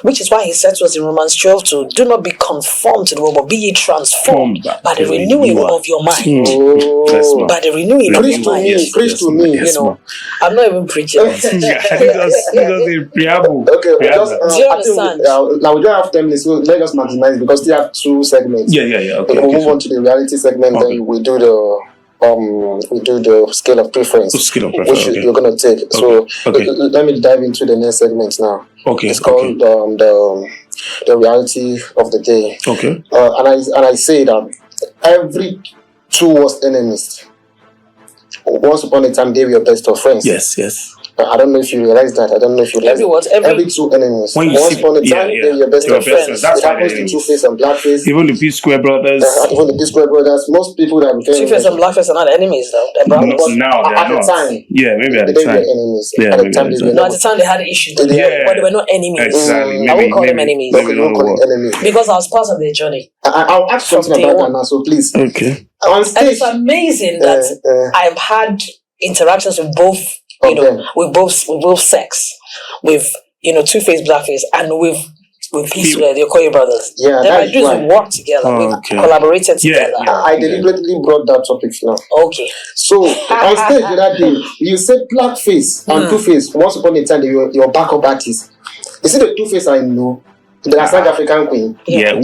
Which is why he said to us in Romans 12 to do not be conformed to the world, but be ye transformed by the renewing of your mind. By the renewing of your mind. Preach to me. I'm not even preaching. Okay, do you understand? Now we don't have 10 minutes, so let us maximize it, because we have 2 segments. Okay, we'll move on to the reality segment, then we do the scale of preference, which you're gonna take. So let me dive into the next segment now. It's called the reality of the day. And I say that every 2 worst enemies, once upon a time they were your best of friends. Yes. I don't know if you realize that. Every 2 enemies. Once upon a time, they're your best of friends. It happens to Two-Face and Blackface. Even the P-Square brothers. Most people that became Two-Face and Blackface are not enemies, though. They're brothers. Now they're at the time. Yeah, maybe at the They time. were enemies. Yeah, at the time, at the time they had issues, but they were not enemies. Exactly. I won't call them enemies. Okay, you won't call them enemies. Because I was part of their journey. I'll ask something about that now, so please. Okay. On And stage, it's amazing that I've had interactions with both, with both sex, with Two-Face, Blackface, and with P-Square, the Okoye brothers. Yeah, that's right. We worked together, we collaborated together. I deliberately brought that topic now. Okay. So on stage that day, you said Blackface and Two-Face. Once upon a time, they were your backup artists. You see the Two-Face I know. The South African queen. Yeah, wait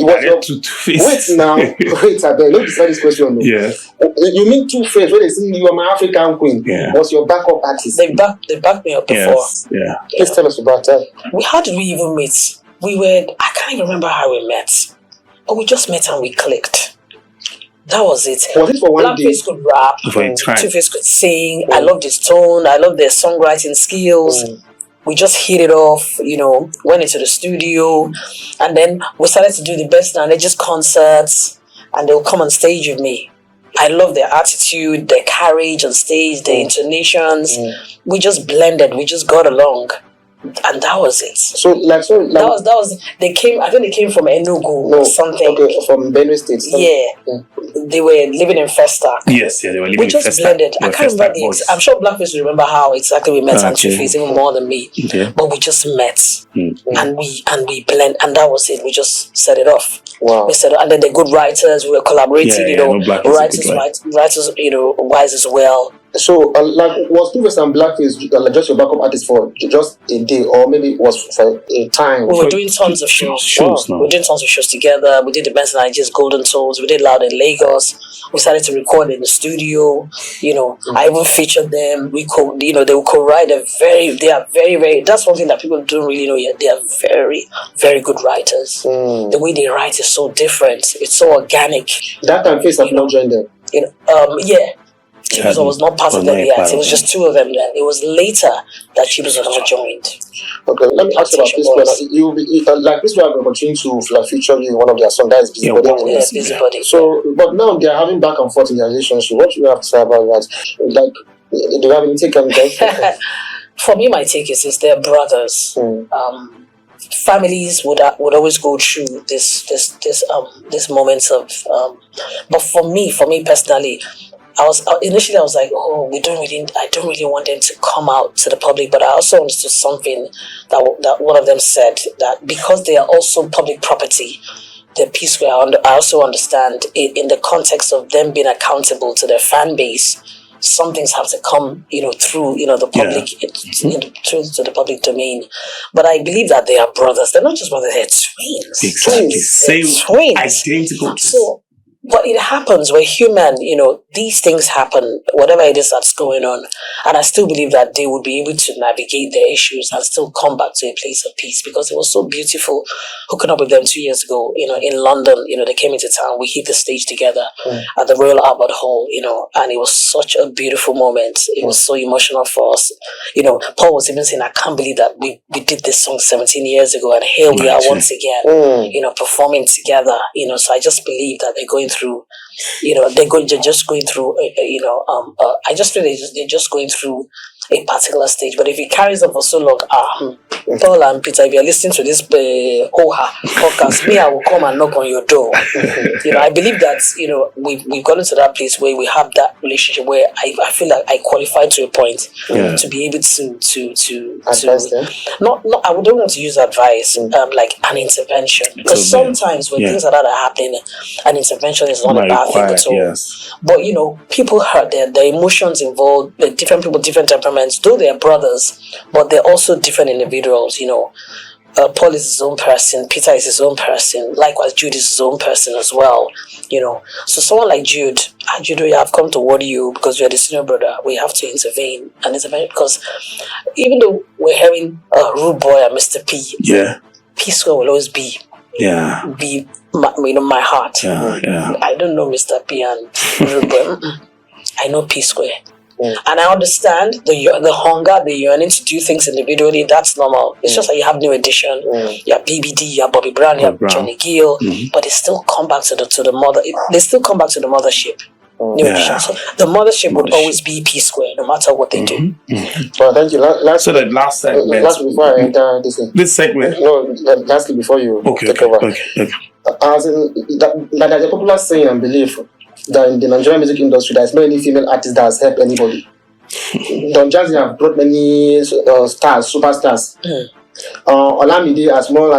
now. Wait, I better not decide this question. Yeah. You mean Two-Face when they say you are my African queen? Yeah. Was your backup artist? They backed me up before. Yeah. Please tell us about that. How did we even meet? I can't even remember how we met. But we just met and we clicked. That was it. Was it for one day? Blackface could rap. Two-Face could sing. I loved his tone. I loved their songwriting skills. We just hit it off, went into the studio, and then we started to do the Best and just concerts, and they'll come on stage with me. I love their attitude, their courage on stage, their intonations. We just blended, we just got along. And that was it. That was they came. I think they came from Enugu or something. Okay, from Benue State. They were living in Festac. Yes, they were living in Festac. We just blended. I can't remember I'm sure Blackface will remember how exactly we met, and Two-Face even more than me. But we just met, and we blend, and that was it. We just set it off. Wow. We said, and then the good writers, we were collaborating. Writers, wise as well. So, like, was Two-Face and Blackface like just your backup artist for just a day, or maybe it was for a time? We were doing tons of shows. Now. We were doing tons of shows together. We did the Benson IG's Golden Souls. We did Loud in Lagos. We started to record in the studio. I even featured them. We could, they would co-write they are very, very, that's one thing that people don't really know yet. They are very, very good writers. The way they write is so different. It's so organic. That time Face have not joined them. Yeah. Chibuzo was not part of them yet. It was just two of them then. It was later that Chibuzo now joined. Okay, let me ask you about P-Square. You like P-Square will continue to feature you in one of their songs. That is Busybody. Yes, Busybody. So, but now they are having back and forth in their relationship. What do you have to say about that? Like, do you have any take on that? For me, my take is they're brothers. Families would always go through this moments of. But for me personally, I was like, oh, I don't really want them to come out to the public. But I also understood something that one of them said, that because they are also public property, the piece where I also understand it in the context of them being accountable to their fan base. Some things have to come, through, the public, through the public domain. But I believe that they are brothers. They're not just brothers; they're twins. Exactly, same, identical. So, but it happens. We're human. These things happen. Whatever it is that's going on, and I still believe that they would be able to navigate their issues and still come back to a place of peace, because it was so beautiful hooking up with them 2 years ago. In London, they came into town. We hit the stage together at the Royal Albert Hall. And it was such a beautiful moment. It was so emotional for us. Paul was even saying, "I can't believe that we did this song 17 years ago, and here we are once again, performing together." So I just believe that they're going through, they're just going through, I just feel they're just going through a particular stage. But if it carries on for so long, Paul and Peter, if you're listening to this Oha podcast, I will come and knock on your door. I believe that, we've gotten to that place where we have that relationship where I feel like I qualified to a point to be able to advice them? Not I don't want to use advice, like an intervention, because sometimes when things like that are happening, an intervention is not a bad thing at all. Yes. But people hurt, their emotions involved, different people, different temperaments, though they're brothers, but they're also different individuals. Paul is his own person, Peter is his own person, likewise Jude is his own person as well. So someone like Jude, I've come to warn you because you're the senior brother. We have to intervene because even though we're hearing Rude Boy and Mr. P, P Square will always be my heart. I don't know Mr. P and Rude Boy. I know P Square. And I understand the hunger, the yearning to do things individually. That's normal. It's just like you have New Edition, you have BBD, you have Bobby Brown, you have Johnny Gill, but they still come back to the mother. They still come back to the mothership. New Edition. So the mothership would always be P Square, no matter what they do. Well, thank you. Last segment. Lastly, before I enter this segment. No, lastly, before you take over. Okay. As in, there's a popular saying and belief that in the Nigerian music industry, there's no any female artist that has helped anybody. Don Jazzy have brought many superstars. Olamide, as small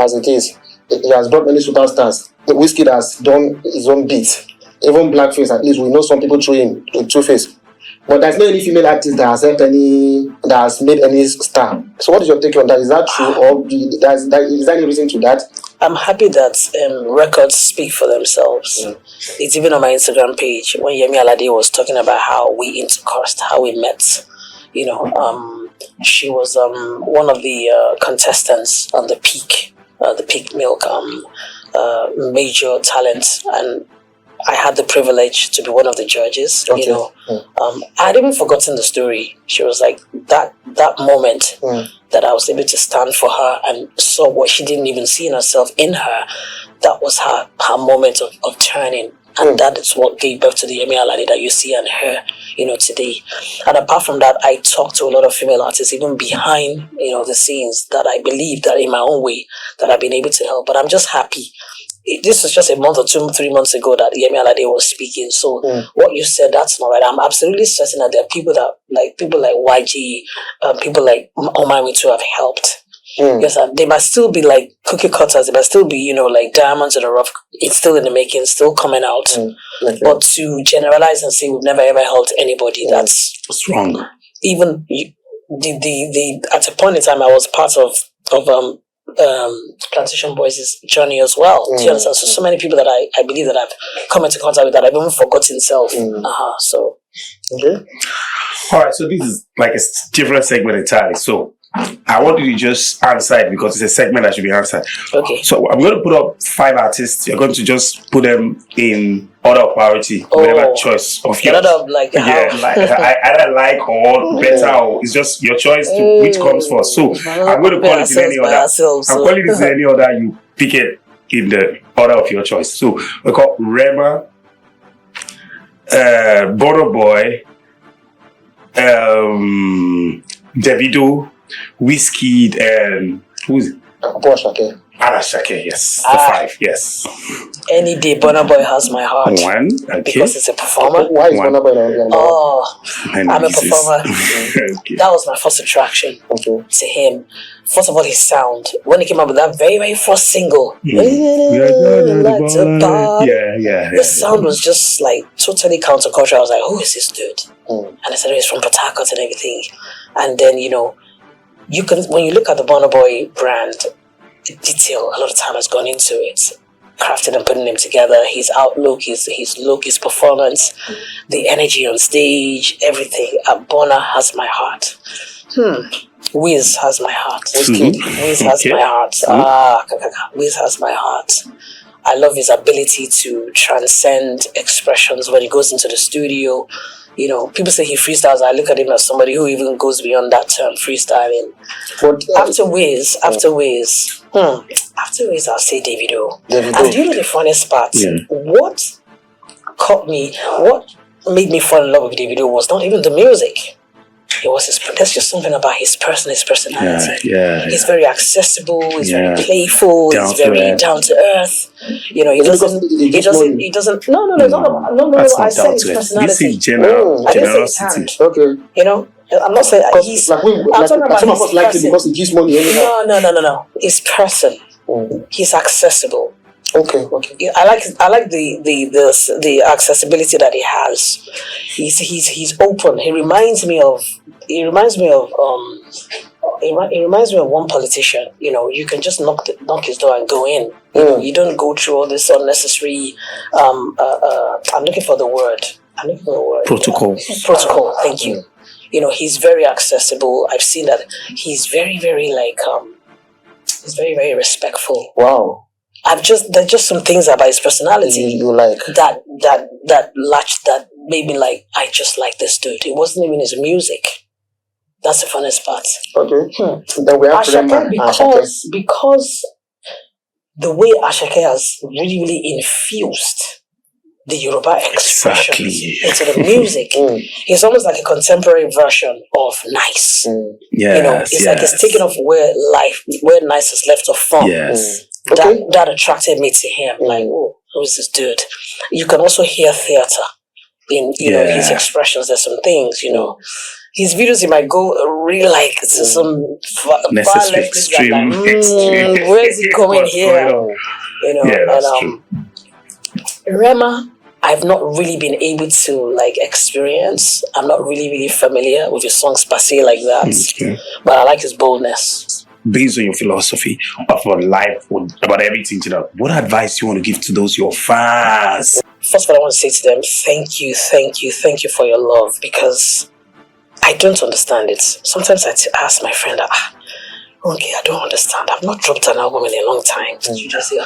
as it is, he has brought many superstars. Wizkid has done his own beat. Even Blackface, at least we know some people through him, with Two-Face. But there's no any female artist that has helped that has made any star. So what is your take on that? Is that true, or is there any reason to that? I'm happy that records speak for themselves. It's even on my Instagram page when Yemi Alade was talking about how we intercoursed, how we met. She was one of the contestants on the Peak Milk major talent, and I had the privilege to be one of the judges. Okay. I had even forgotten the story. She was like that moment that I was able to stand for her and saw what she didn't even see in herself in her. That was her moment of turning. And that is what gave birth to the Yemi Alade that you see and her, today. And apart from that, I talk to a lot of female artists, even behind, the scenes, that I believe that in my own way that I've been able to help. But I'm just happy. This was just a month or 2-3 months ago that Yemi Alade was speaking. So what you said, that's not right. I'm absolutely certain that there are people like YG, people like Omami to have helped. Yes, they might still be like cookie cutters. They might still be, like diamonds in the rough. It's still in the making, still coming out. Okay. But to generalize and say we've never ever helped anybody, that's wrong. Even the at a point in time, I was part of Plantation Boys' journey as well. Do you understand? So many people that I believe that I've come into contact with that I've even forgotten self. So okay. All right, so this is like a different segment entirely. So I want you to just answer it because it's a segment that should be answered. Okay. So I'm going to put up 5 artists. You're going to just put them in order of priority, whatever choice of yours. Like I either like or better, or it's just your choice to which comes first. So I'm going to call it in any order. I'm calling it in any order. You pick it in the order of your choice. So we got Rema, Bono Boy, Davido, Wizkid, and who's it? Arashake, yes. The 5, yes. Any day, Burna Boy has my heart. 1, okay. Because it's a performer. Why is Burna Boy I'm a performer. Okay. That was my first attraction to him. First of all, his sound. When he came up with that very, very first single. The sound was just like totally counterculture. I was like, who is this dude? And I said, he's from Port Harcourt and everything. And then, you can, when you look at the Burna Boy brand, detail a lot of time has gone into it, crafting and putting them together. His outlook, his look, his performance, the energy on stage, everything. Burna has my heart. Wiz has my heart. Wiz has my heart. Wiz has my heart. I love his ability to transcend expressions when he goes into the studio. People say he freestyles. I look at him as somebody who even goes beyond that term, freestyling. But after Wiz, I'll say Davido. And do you know the funniest part? What made me fall in love with Davido was not even the music. It was there's just something about his personality. He's very accessible, he's very playful, he's very down to earth. He doesn't no, I said his personality. This is generosity. Okay. I'm not saying he's I'm talking about some of us like him because he gives money anyhow. No. His person. He's accessible. Okay. I like the accessibility that he has. He's open. He reminds me of one politician. You can just knock his door and go in. You don't go through all this unnecessary. I'm looking for the word. Protocol. Protocol. Thank you. He's very accessible. I've seen that he's very, very he's very, very respectful. Wow. There's just some things about his personality you like that made me like, I just like this dude. It wasn't even his music. That's the funnest part. Okay. Then we have Ashake because the way Ashake has really, really infused the Yoruba expressions into the music. It's almost like a contemporary version of Nice. It's like it's taken off where Nice has left off from. That attracted me to him. Like, who is this dude? You can also hear theater in his expressions. There's some things, his videos, he might go really like to some necessary extreme. Where is he going here? Rema, I've not really been able to experience. I'm not really, really familiar with his songs per se like that. But I like his boldness. Based on your philosophy about life, about everything, what advice do you want to give to those your fans? First of all, I want to say to them, thank you for your love, because I don't understand it. Sometimes I ask my friend, okay, I don't understand. I've not dropped an album in a long time. You just say,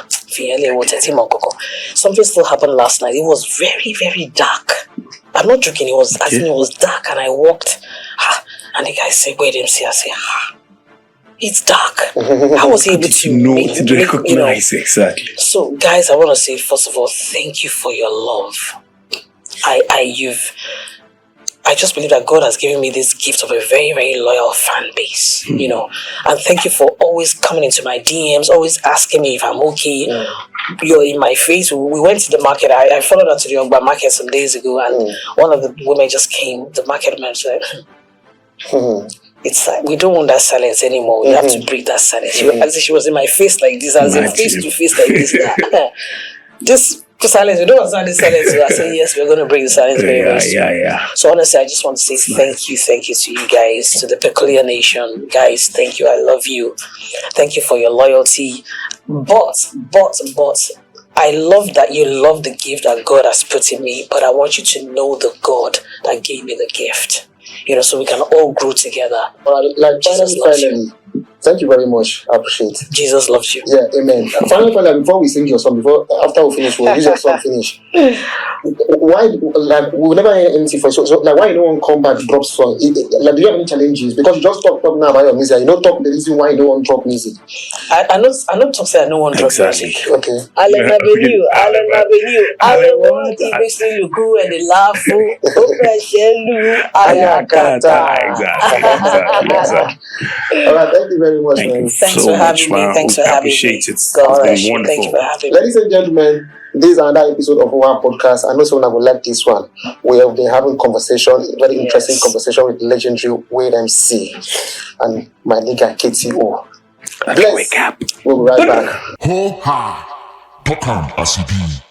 something still happened last night. It was very, very dark. I'm not joking. It was dark, and I walked, and the guy said, wait, MC. I say, it's dark. How was he able to recognize exactly? So, guys, I want to say, first of all, thank you for your love. I just believe that God has given me this gift of a very, very loyal fan base, and thank you for always coming into my DMs, always asking me if I'm okay. You're in my face. We went to the market. I followed her to the Yongba market some days ago, and one of the women just came, the market man said, It's like we don't want that silence anymore. We have to break that silence. As if she was in my face like this, as in face to face like this. This silence, we don't want this silence. I say yes, we're going to break the silence very soon. Yeah. So honestly, I just want to say thank you to you guys, to the Peculiar Nation, guys. Thank you. I love you. Thank you for your loyalty. But I love that you love the gift that God has put in me. But I want you to know the God that gave me the gift. So we can all grow together. Finally, thank you very much. I appreciate it. Jesus loves you. Yeah, amen. Finally, before we sing your song, after we finish, we'll use your song finish. Why, we'll never hear anything for so why you don't come back drop song? Do you have any challenges? Because you just talk now about your music. You don't talk the reason why you don't want drop music. I not talk say I don't want drop music. Okay. Allen Avenue. I want to be still you go and they laugh. Exactly. All right, thank you very much, man. Thanks for having me. Thanks for having me. Appreciate it. God It's been wonderful. Thank you for having me. Ladies and gentlemen, this is another episode of our podcast. I know someone will like this one. We have been having very interesting conversation with legendary Wade MC and my nigga KTO. Wake up. We'll be right back. Ho ha, Tokam Asibi.